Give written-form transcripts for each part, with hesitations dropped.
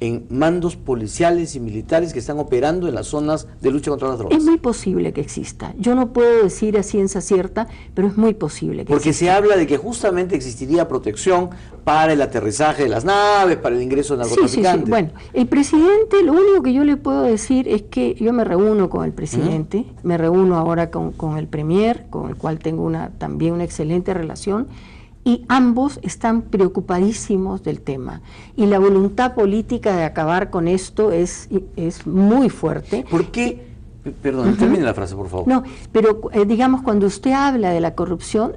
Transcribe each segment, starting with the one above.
en mandos policiales y militares que están operando en las zonas de lucha contra las drogas? Es muy posible que exista. Yo no puedo decir a ciencia cierta, pero es muy posible que Porque exista. se habla de que justamente existiría protección para el aterrizaje de las naves, para el ingreso de narcotraficantes. Sí. Bueno, el presidente, lo único que yo le puedo decir es que yo me reúno con el presidente, me reúno ahora con el premier, con el cual tengo también una excelente relación, y ambos están preocupadísimos del tema. Y la voluntad política de acabar con esto es muy fuerte. ¿Por qué? Perdón, termine la frase, por favor. No, pero digamos, cuando usted habla de la corrupción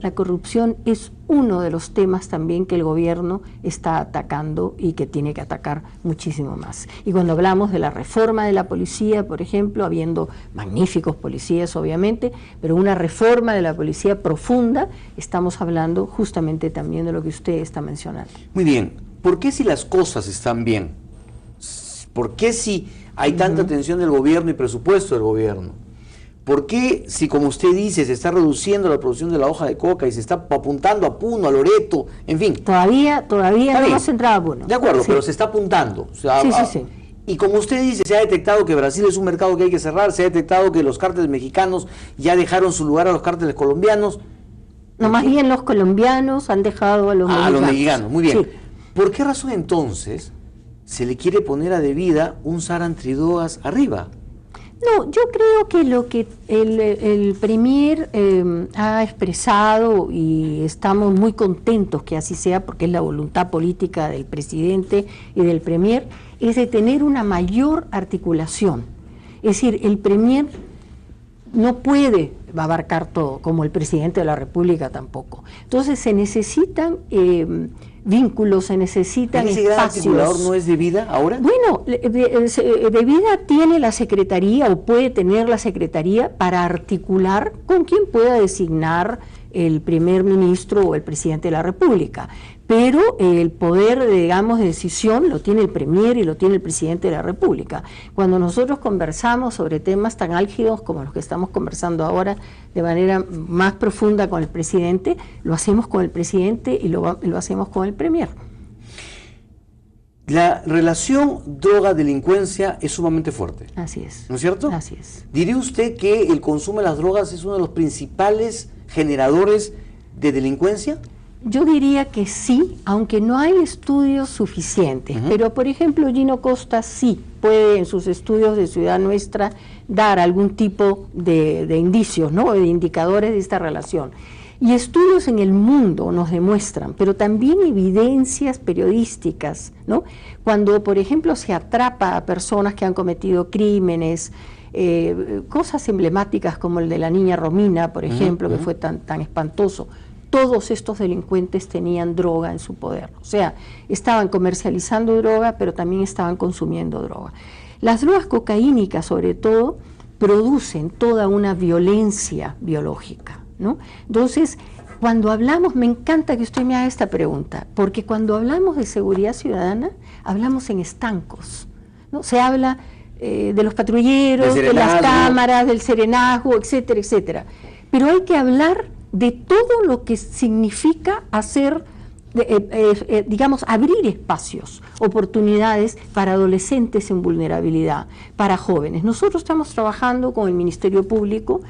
es uno de los temas también que el gobierno está atacando y que tiene que atacar muchísimo más. Y cuando hablamos de la reforma de la policía, por ejemplo, habiendo magníficos policías obviamente, pero una reforma de la policía profunda, estamos hablando justamente también de lo que usted está mencionando. Muy bien, ¿por qué si las cosas están bien? ¿Por qué si hay tanta atención del gobierno y presupuesto del gobierno? ¿Por qué si, como usted dice, se está reduciendo la producción de la hoja de coca y se está apuntando a Puno, a Loreto, en fin? Todavía no hemos entrado a Puno. De acuerdo, sí. Pero se está apuntando. O sea, Sí. Y como usted dice, se ha detectado que Brasil es un mercado que hay que cerrar, se ha detectado que los cárteles mexicanos ya dejaron su lugar a los cárteles colombianos. No, más bien los colombianos han dejado a los mexicanos. A los mexicanos, muy bien. Sí. ¿Por qué razón entonces se le quiere poner a Devida un SAR antidrogas arriba? No, yo creo que lo que el premier ha expresado, y estamos muy contentos que así sea, porque es la voluntad política del presidente y del premier, es de tener una mayor articulación. Es decir, el premier no puede abarcar todo, como el presidente de la República tampoco. Entonces se necesitan vínculos, se necesitan espacios. ¿Ese gran articulador no es Devida ahora? Bueno, Devida tiene la secretaría, o puede tener la secretaría, para articular con quien pueda designar el primer ministro o el presidente de la República. Pero el poder, digamos, de decisión lo tiene el premier y lo tiene el presidente de la República. Cuando nosotros conversamos sobre temas tan álgidos como los que estamos conversando ahora, de manera más profunda con el presidente, lo hacemos con el presidente y lo hacemos con el premier. La relación droga-delincuencia es sumamente fuerte. Así es. ¿No es cierto? Así es. ¿Diría usted que el consumo de las drogas es uno de los principales generadores de delincuencia? Yo diría que sí, aunque no hay estudios suficientes. Pero, por ejemplo, Gino Costa sí puede, en sus estudios de Ciudad Nuestra, dar algún tipo de indicios, ¿no?, de indicadores de esta relación. Y estudios en el mundo nos demuestran, pero también evidencias periodísticas, ¿no? Cuando, por ejemplo, se atrapa a personas que han cometido crímenes, cosas emblemáticas como el de la niña Romina, por ejemplo, que fue tan espantoso. Todos estos delincuentes tenían droga en su poder, o sea, estaban comercializando droga, pero también estaban consumiendo droga. Las drogas cocaínicas, sobre todo, producen toda una violencia biológica, ¿no? Entonces, cuando hablamos, me encanta que usted me haga esta pregunta, porque cuando hablamos de seguridad ciudadana, hablamos en estancos, ¿no? Se habla de los patrulleros, de las cámaras, del serenazgo, etcétera, etcétera. Pero hay que hablar de todo lo que significa hacer, digamos, abrir espacios, oportunidades para adolescentes en vulnerabilidad, para jóvenes. Nosotros estamos trabajando con el Ministerio Público,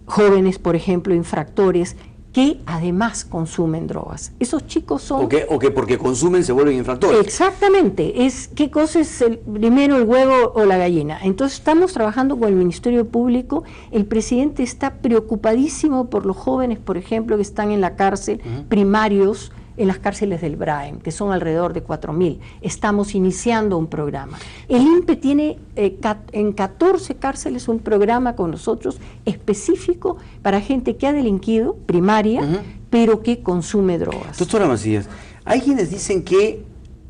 jóvenes, por ejemplo, infractores, que además consumen drogas. Esos chicos son... O que porque consumen se vuelven infractores. Exactamente, ¿qué cosa es primero, el huevo o la gallina? Entonces estamos trabajando con el Ministerio Público. El presidente está preocupadísimo por los jóvenes, por ejemplo, que están en la cárcel, primarios, en las cárceles del Braem, que son alrededor de 4.000. Estamos iniciando un programa. El INPE tiene en 14 cárceles un programa con nosotros específico para gente que ha delinquido, primaria, pero que consume drogas. Doctora Macías, hay quienes dicen que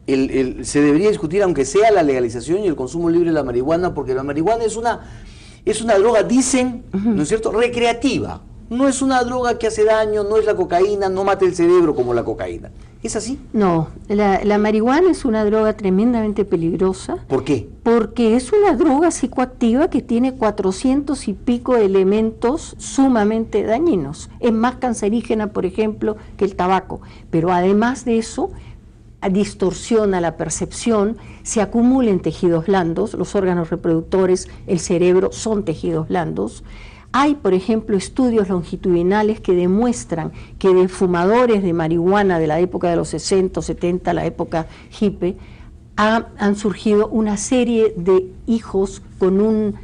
se debería discutir, aunque sea la legalización y el consumo libre de la marihuana, porque la marihuana es una droga, dicen, ¿no es cierto?, recreativa. No es una droga que hace daño, no es la cocaína, no mata el cerebro como la cocaína. ¿Es así? No, la marihuana es una droga tremendamente peligrosa. ¿Por qué? Porque es una droga psicoactiva que tiene 400 y pico elementos sumamente dañinos. Es más cancerígena, por ejemplo, que el tabaco. Pero además de eso, distorsiona la percepción, se acumula en tejidos blandos, los órganos reproductores, el cerebro son tejidos blandos. Hay, por ejemplo, estudios longitudinales que demuestran que de fumadores de marihuana de la época de los 60, 70, la época hippie, han surgido una serie de hijos con un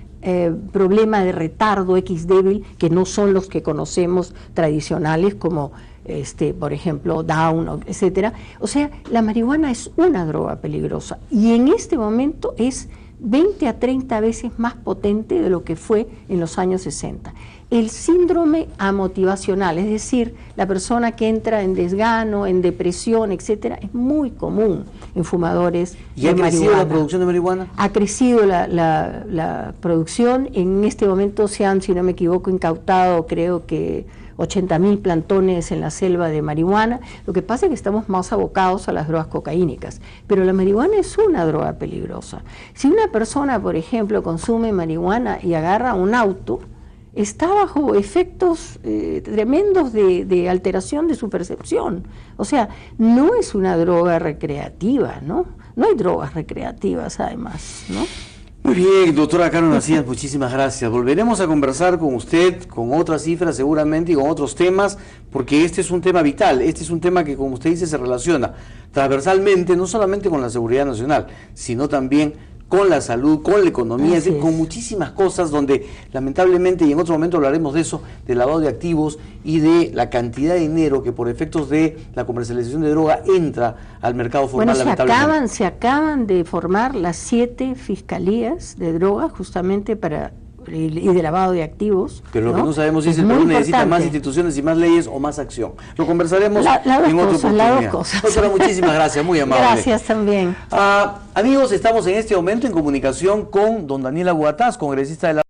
problema de retardo X débil, que no son los que conocemos tradicionales, como por ejemplo Down, etcétera. O sea, la marihuana es una droga peligrosa y en este momento es 20 a 30 veces más potente de lo que fue en los años 60. El síndrome amotivacional, es decir, la persona que entra en desgano, en depresión, etcétera, es muy común en fumadores de marihuana. ¿Y ha crecido la producción de marihuana? Ha crecido la producción. En este momento se han, si no me equivoco, incautado, creo que 80.000 plantones en la selva de marihuana. Lo que pasa es que estamos más abocados a las drogas cocaínicas, pero la marihuana es una droga peligrosa. Si una persona, por ejemplo, consume marihuana y agarra un auto, está bajo efectos tremendos de alteración de su percepción. O sea, no es una droga recreativa, ¿no? No hay drogas recreativas, además, ¿no? Muy bien, doctora Carmen Macías, muchísimas gracias. Volveremos a conversar con usted, con otras cifras seguramente y con otros temas, porque este es un tema vital, este es un tema que, como usted dice, se relaciona transversalmente, no solamente con la seguridad nacional, sino también con la salud, con la economía, es decir, con muchísimas cosas donde lamentablemente, y en otro momento hablaremos de eso, del lavado de activos y de la cantidad de dinero que por efectos de la comercialización de droga entra al mercado formal, lamentablemente. Se acaban de formar las 7 fiscalías de droga justamente para y de lavado de activos. Pero lo que no sabemos es si el Perú necesita más instituciones y más leyes o más acción. Lo conversaremos en otra oportunidad. Doctora, muchísimas gracias, muy amable. Gracias también. Amigos, estamos en este momento en comunicación con don Daniel Abuatás, congresista de la